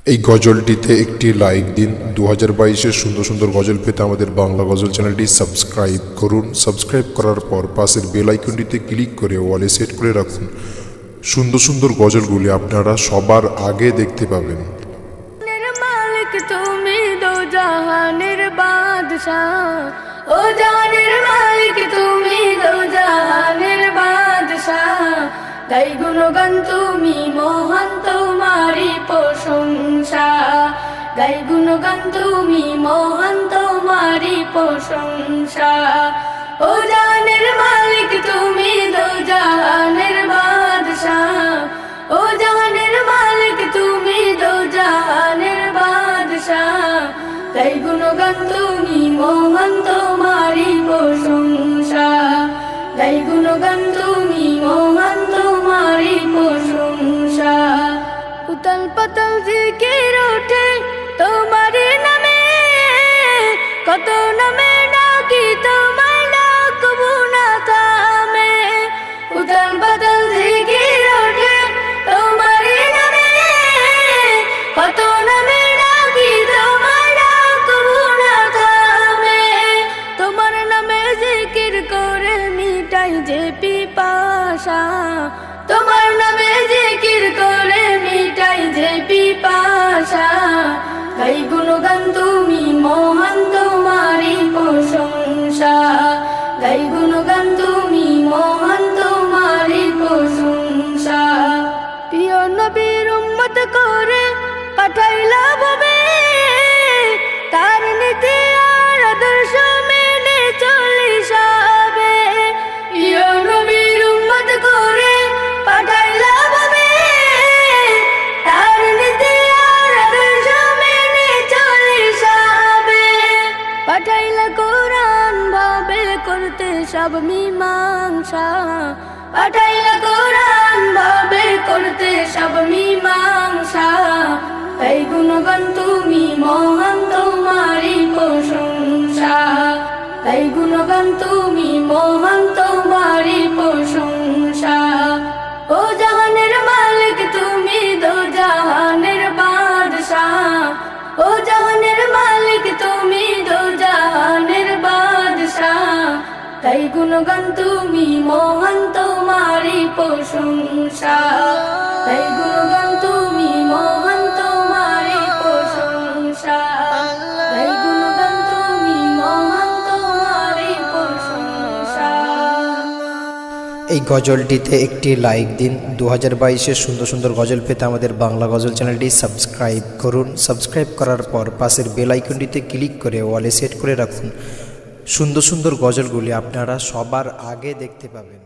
এই গজলটিতে একটি লাইক দিন। 2022-এর সুন্দর সুন্দর গজল পেতে আমাদের বাংলা গজল চ্যানেলটি সাবস্ক্রাইব করুন। সাবস্ক্রাইব করার পর পাশের বেল আইকনটিতে ক্লিক করে ওয়ালে সেট করে রাখুন। সুন্দর সুন্দর গজলগুলি আপনারা সবার আগে দেখতে পাবেন। মালিক তুমি দো জাহানের বাদশাহ, ও জাহানের মালিক তুমি দো জাহানের বাদশাহ। গাই গুণগান তুমি মহান তোমারি প্রশংসা, গাই গুণগান তুমি মহান তোমারি প্রশংসা। ও জাহানের মালিক তুমি দো জাহানের বাদশাহ, ও জাহানের মালিক তুমি দো জাহানের বাদশাহ। গাই গুণগান তুমি মহান তোমারি প্রশংসা, গাই গুণগান তুমি মহান তোমারি প্রশংসা। উতাল পাতাল জিকির ওঠে তোমার নামে, কত নামে ডাকি তোমার ডাকবো না থামে। উতাল পাতাল জিকির ওঠে তোমার নামে, কত নামে ডাকি তোমার ডাকবো না থামে। তোমার নামে জিকির করে মিটাই যে পিপাসা, তোমার নামে জিকির করে মিটাই যে পিপাসা। গাই গুণগান তুমি মহান তোমারি প্রশংসা, গাই গুণগান তুমি মহান তোমারি প্রশংসা। প্রিয় নবীর উম্মত করে পাঠাইলা ভবে, তার নীতি আর আদর্শ মেনে চলিস হবে। প্রিয় নবীর উম্মত করে পাঠাইলা ভবে, তার নীতি আর আদর্শ মেনে চলিস হবে। পাঠাইলা কোরআন ভাবে করতে সব মীমাংসা, পাঠাইলা কোরআন ভাবে করতে সব মীমাংসা। গাই গুণগান তুমি মহান তোমারি প্রশংসা, গাই গুণগান তুমি মহান তোমারি প্রশংসা। ও জাহানের মালিক তুমি দো জাহানের বাদশাহ, ও জাহানের মালিক তুমি দো জাহানের বাদশাহ। গাই গুণগান তুমি মহান তোমারি প্রশংসা, গাই গুণগান তুমি মহান তোমারি প্রশংসা, গাই গুণগান তুমি মহান তোমারি প্রশংসা। এই গজলটিতে একটি লাইক দিন। 2022-এর সুন্দর সুন্দর গজল পেতে আমাদের বাংলা গজল চ্যানেলটি সাবস্ক্রাইব করুন। সাবস্ক্রাইব করার পর পাশের বেল আইকনটিতে ক্লিক করে ওয়ালে সেট করে রাখুন। সুন্দর সুন্দর গজলগুলি আপনারা সবার আগে দেখতে পাবেন।